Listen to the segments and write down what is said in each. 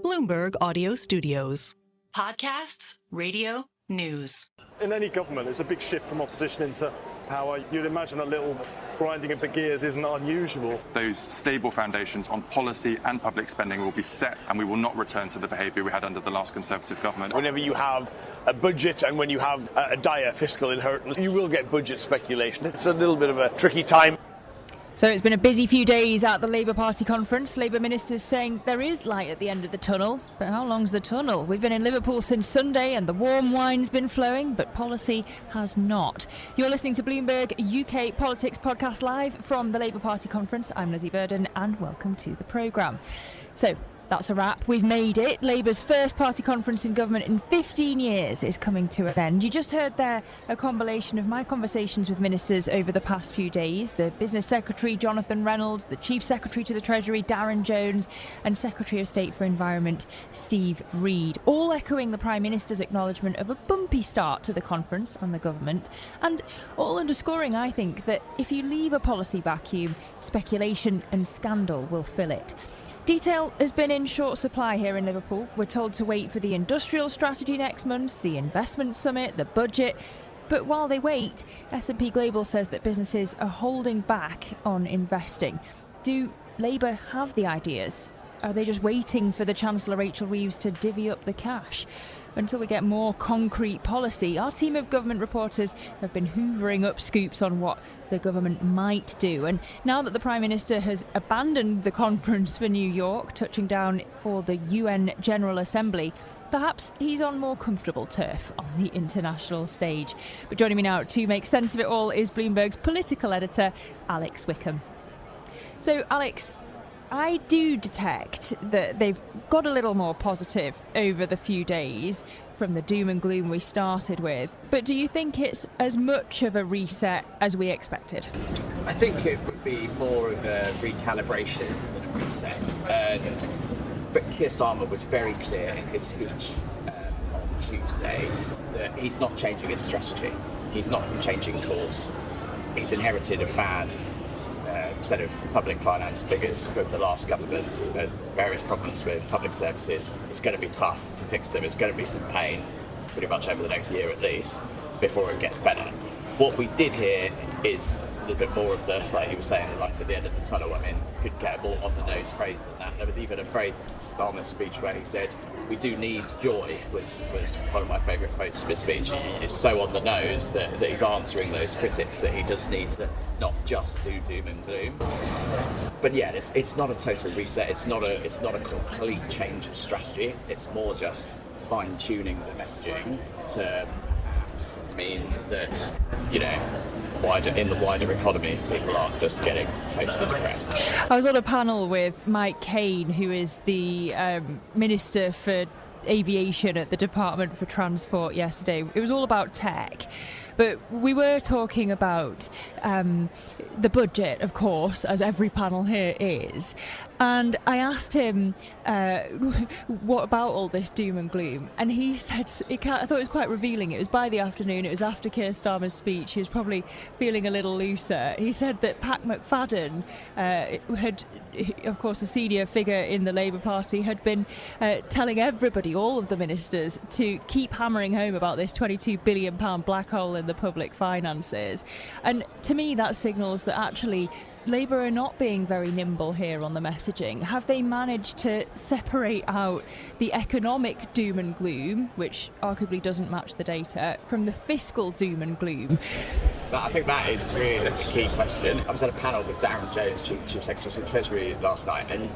Bloomberg Audio Studios. Podcasts, radio, news. In any government, it's a big shift from opposition into power. You'd imagine a little grinding of the gears isn't unusual. Those stable foundations on policy and public spending will be set, and we will not return to the behaviour we had under the last Conservative government. Whenever you have a budget and when you have a dire fiscal inheritance, you will get budget speculation. It's a little bit of a tricky time. So it's been a busy few days at the Labour Party conference. Labour ministers saying there is light at the end of the tunnel. But how long's the tunnel? We've been in Liverpool since Sunday and the warm wine's been flowing, but policy has not. You're listening to Bloomberg UK Politics Podcast live from the Labour Party conference. I'm Lizzy Burden and welcome to the programme. So that's a wrap. We've made it. Labour's first party conference in government in 15 years is coming to an end. You just heard there a compilation of my conversations with ministers over the past few days. The Business Secretary, Jonathan Reynolds, the Chief Secretary to the Treasury, Darren Jones, and Secretary of State for Environment, Steve Reid, all echoing the Prime Minister's acknowledgement of a bumpy start to the conference and the government, and all underscoring, I think, that if you leave a policy vacuum, speculation and scandal will fill it. Detail has been in short supply here in Liverpool. We're told to wait for the industrial strategy next month, the investment summit, the budget. But while they wait, S&P Global says that businesses are holding back on investing. Do Labour have the ideas? Are they just waiting for the Chancellor Rachel Reeves to divvy up the cash? Until we get more concrete policy, our team of government reporters have been hoovering up scoops on what the government might do. And now that the Prime Minister has abandoned the conference for New York, touching down for the UN General Assembly, perhaps he's on more comfortable turf on the international stage. But joining me now to make sense of it all is Bloomberg's political editor, Alex Wickham. So, Alex, I do detect that they've got a little more positive over the few days from the doom and gloom we started with. But do you think it's as much of a reset as we expected? I think it would be more of a recalibration than a reset. But Keir Starmer was very clear in his speech on Tuesday that he's not changing his strategy. He's not changing course. He's inherited a bad set of public finance figures from the last government, various problems with public services. It's going to be tough to fix them. It's going to be some pain, pretty much over the next year at least, before it gets better. What we did here is a little bit more of the, like he was saying, the light at the end of the tunnel. I mean, could get a more on-the-nose phrase than that. There was even a phrase in Starmer's speech where he said, "We do need joy," was one of my favourite quotes from his speech. It's so on the nose that he's answering those critics that he does need to not just do doom and gloom. But yeah, it's not a total reset. It's not a complete change of strategy. It's more just fine-tuning the messaging to perhaps mean that, you know, in the wider economy, people aren't just getting totally depressed. I was on a panel with Mike Kane, who is the Minister for Aviation at the Department for Transport yesterday. It was all about tech. But we were talking about the budget, of course, as every panel here is. And I asked him, what about all this doom and gloom? And he said, I thought it was quite revealing. It was by the afternoon. It was after Keir Starmer's speech. He was probably feeling a little looser. He said that Pat McFadden had, of course, a senior figure in the Labour Party, had been telling everybody, all of the ministers, to keep hammering home about this £22 billion black hole in the public finances. And to me, that signals that actually Labour are not being very nimble here on the messaging. Have they managed to separate out the economic doom and gloom, which arguably doesn't match the data, from the fiscal doom and gloom? I think that is really the key question. I was at a panel with Darren Jones, Chief Secretary of the Treasury, last night, and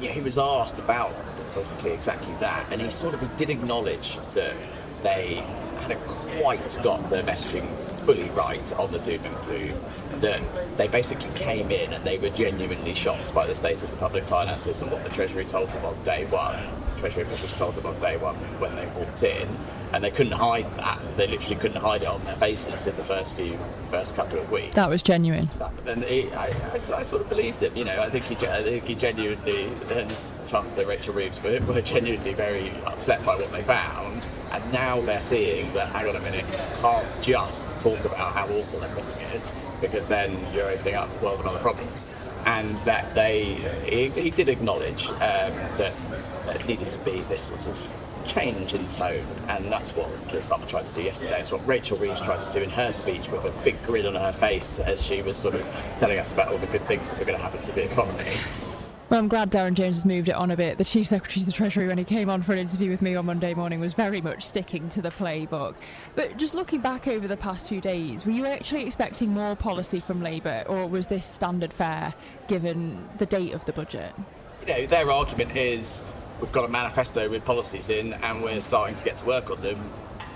he was asked about basically exactly that, and he did acknowledge that they hadn't quite got the messaging fully right on the doom and gloom, that they basically came in and they were genuinely shocked by the state of the public finances and what the Treasury told them on day one. Treasury officials told them on day one when they walked in, and they couldn't hide that. They literally couldn't hide it on their faces in the first couple of weeks. That was genuine. And I sort of believed him. I think he genuinely, and Chancellor Rachel Reeves were genuinely very upset by what they found, and now they're seeing that, hang on a minute, you can't just talk about how awful everything is, because then you're opening up 12 and other problems. and that he did acknowledge that there needed to be this sort of change in tone, and that's what Keir Starmer tried to do yesterday. It's what Rachel Reeves tried to do in her speech with a big grin on her face as she was sort of telling us about all the good things that were going to happen to the economy. Well, I'm glad Darren Jones has moved it on a bit. The Chief Secretary of the Treasury, when he came on for an interview with me on Monday morning, was very much sticking to the playbook. But just looking back over the past few days, were you actually expecting more policy from Labour, or was this standard fare given the date of the budget? Their argument is we've got a manifesto with policies in and we're starting to get to work on them.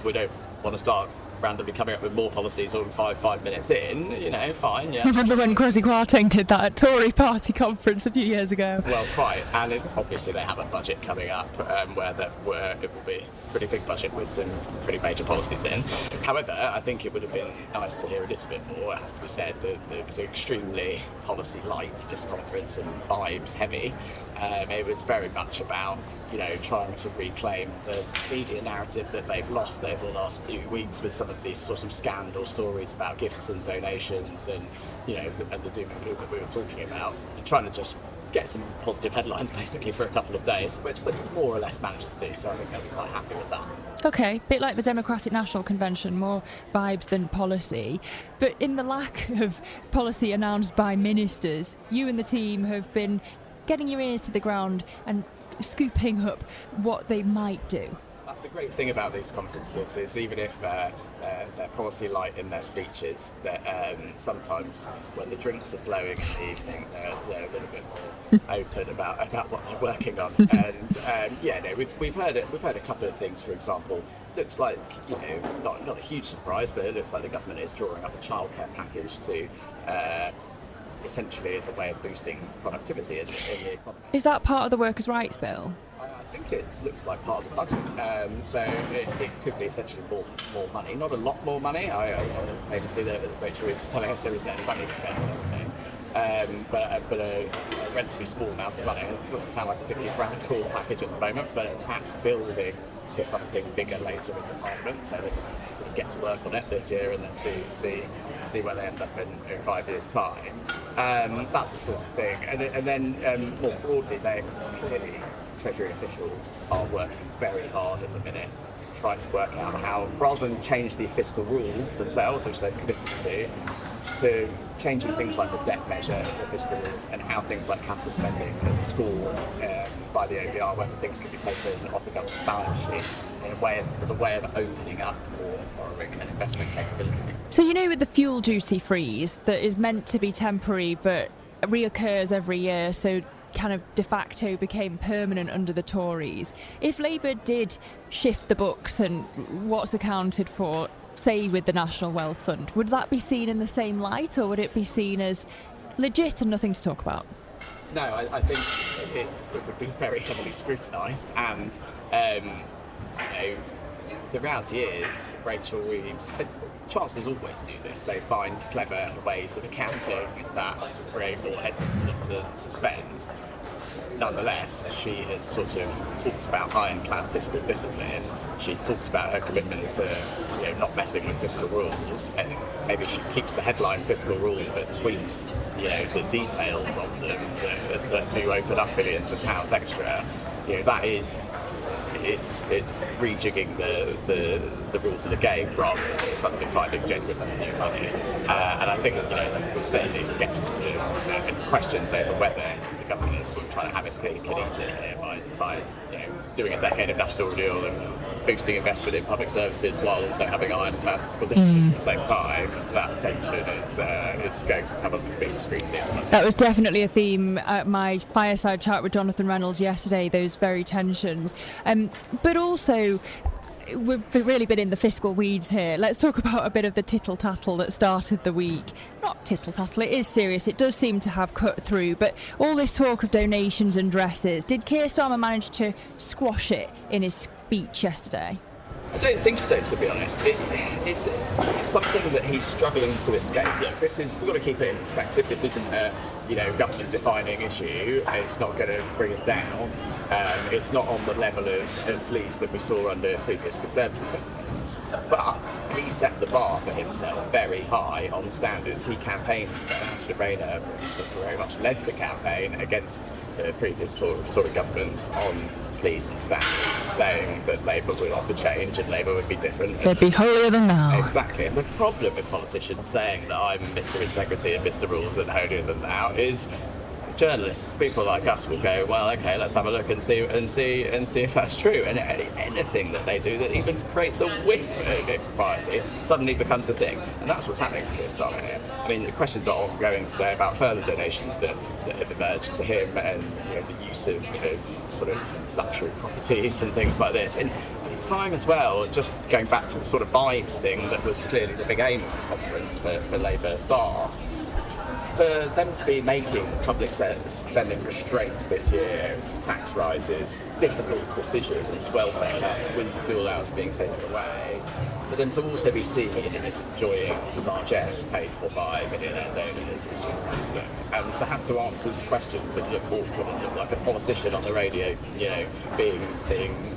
We don't want to start randomly coming up with more policies all 5 minutes in, fine, yeah. Remember when Kwasi Kwarteng did that at Tory party conference a few years ago? Well, quite, and obviously they have a budget coming up where it will be a pretty big budget with some pretty major policies in. However, I think it would have been nice to hear a little bit more. It has to be said that it was extremely policy light, this conference, and vibes heavy. It was very much about, trying to reclaim the media narrative that they've lost over the last few weeks with some of these sort of scandal stories about gifts and donations and, and the doom and gloom that we were talking about, and trying to just get some positive headlines basically for a couple of days, which they more or less managed to do, so I think they'll be quite happy with that. Okay, bit like the Democratic National Convention, more vibes than policy. But in the lack of policy announced by ministers, you and the team have been getting your ears to the ground and scooping up what they might do. That's the great thing about these conferences, is even if they're policy light in their speeches, that sometimes when the drinks are flowing in the evening, they're a little bit more open about what they're working on. And we've heard a couple of things. For example, looks like not a huge surprise, but it looks like the government is drawing up a childcare package to. Essentially, as a way of boosting productivity in the economy. Is that part of the workers' rights bill? I think it looks like part of the budget, so it could be essentially more money, not a lot more money. I famously that Rachel Reeves is telling us there isn't any money to spend on everything, but a relatively small amount of money. It doesn't sound like a particularly radical package at the moment, but perhaps building to something bigger later in the Parliament, so they can sort of get to work on it this year and then see where they end up in 5 years' time. That's the sort of thing. And then more broadly, clearly Treasury officials are working very hard at the minute to try to work out how, rather than change the fiscal rules themselves, which they've committed to changing things like the debt measure, the fiscal rules, and how things like capital spending are scored by the OBR, whether things can be taken off the government balance sheet as a way of opening up more borrowing and investment capability. So with the fuel duty freeze that is meant to be temporary but reoccurs every year, so kind of de facto became permanent under the Tories. If Labour did shift the books and what's accounted for, say with the National Wealth Fund, would that be seen in the same light, or would it be seen as legit and nothing to talk about? No, I think it would be very heavily scrutinised, and the reality is Rachel Reeves, Chancellors always do this, they find clever ways of accounting that to create more headroom to spend. Nonetheless, she has sort of talked about ironclad fiscal discipline. She's talked about her commitment to not messing with fiscal rules, and maybe she keeps the headline fiscal rules but tweaks the details of them that do open up billions of pounds extra. That is it's rejigging the rules of the game rather than suddenly finding genuine new money. And I think there's certainly scepticism and questions over whether the government is sort of trying to have its cake and eat it here by doing a decade of national renewal and boosting investment in public services while also having ironclad fiscal discipline at the same time. That tension is going to have a big scrutiny. That was definitely a theme at my fireside chat with Jonathan Reynolds yesterday, those very tensions. But also, we've really been in the fiscal weeds here. Let's talk about a bit of the tittle-tattle that started the week. Not tittle-tattle, it is serious. It does seem to have cut through. But all this talk of donations and dresses, did Keir Starmer manage to squash it in his speech yesterday? I don't think so, to be honest. It's something that he's struggling to escape. We've got to keep it in perspective. This isn't a government-defining issue. It's not going to bring it down. It's not on the level of sleaze that we saw under previous Conservative government. But he set the bar for himself very high on standards. He campaigned, Angela Rayner very much led the campaign against the previous Tory governments on sleaze and standards, saying that Labour would offer change and Labour would be different. They'd be holier than thou. Exactly. And the problem with politicians saying that I'm Mr. Integrity and Mr. Rules and holier than thou is journalists, people like us, will go, well, okay, let's have a look and see if that's true. And anything that they do that even creates a whiff of impropriety suddenly becomes a thing. And that's what's happening to Keir Starmer here. I mean, the questions are ongoing today about further donations that have emerged to him, and the use of sort of luxury properties and things like this. And at the time as well, just going back to the sort of vibes thing that was clearly the big aim of the conference for Labour staff, for them to be making public spending restraints this year, tax rises, difficult decisions, welfare cuts, winter fuel allowance being taken away, for them to also be seeing it as enjoying largesse paid for by millionaire donors, it's just amazing. And to have to answer the questions and look awkward and look like a politician on the radio, being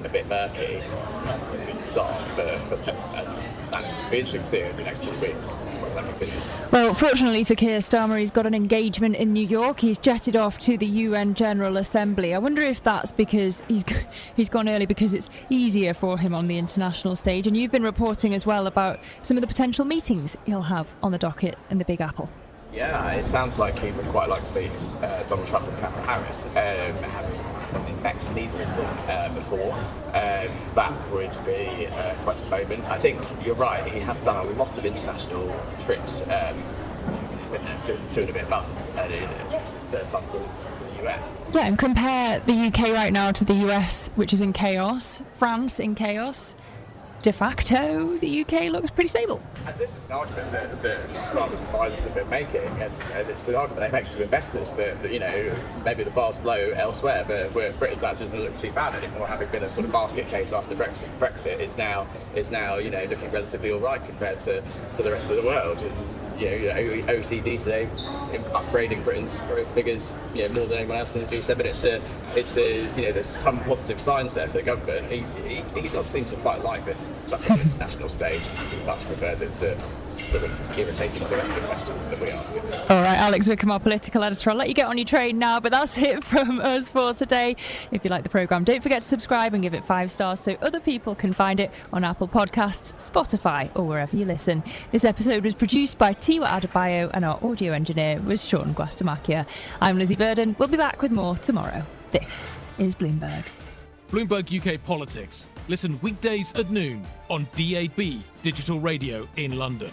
a bit murky, it's not a good start for them. And it'll be interesting to see in the next few weeks whether that continues. Well, fortunately for Keir Starmer, he's got an engagement in New York. He's jetted off to the UN General Assembly. I wonder if that's because he's gone early because it's easier for him on the international stage. And you've been reporting as well about some of the potential meetings he'll have on the docket in the Big Apple. Yeah, it sounds like he would quite like to meet Donald Trump and Kamala Harris, having met neither of them before. That would be quite a moment. I think you're right, he has done a lot of international trips. He's been there two and a bit months, and it's his third time to the US. Yeah, and compare the UK right now to the US, which is in chaos, France in chaos. De facto, the UK looks pretty stable. And this is an argument that Starmer's advisors have been making, and it's an argument they make to investors that maybe the bar's low elsewhere, but where Britain's actually doesn't look too bad anymore, having been a sort of basket case after Brexit is now looking relatively all right compared to the rest of the world. And, OECD today upgrading Britain's growth figures more than anyone else in the G7, but there's some positive signs there for the government. He does seem to quite like this stuff on the international stage. He much prefers it to sort of irritating domestic questions that we ask him. All right, Alex Wickham, our political editor. I'll let you get on your train now, but that's it from us for today. If you like the programme, don't forget to subscribe and give it 5 stars so other people can find it on Apple Podcasts, Spotify, or wherever you listen. This episode was produced by Tiwa Adebayo, and our audio engineer was Sean Guastamakia. I'm Lizzy Burden. We'll be back with more tomorrow. This is Bloomberg. Bloomberg UK Politics. Listen weekdays at noon on DAB Digital Radio in London.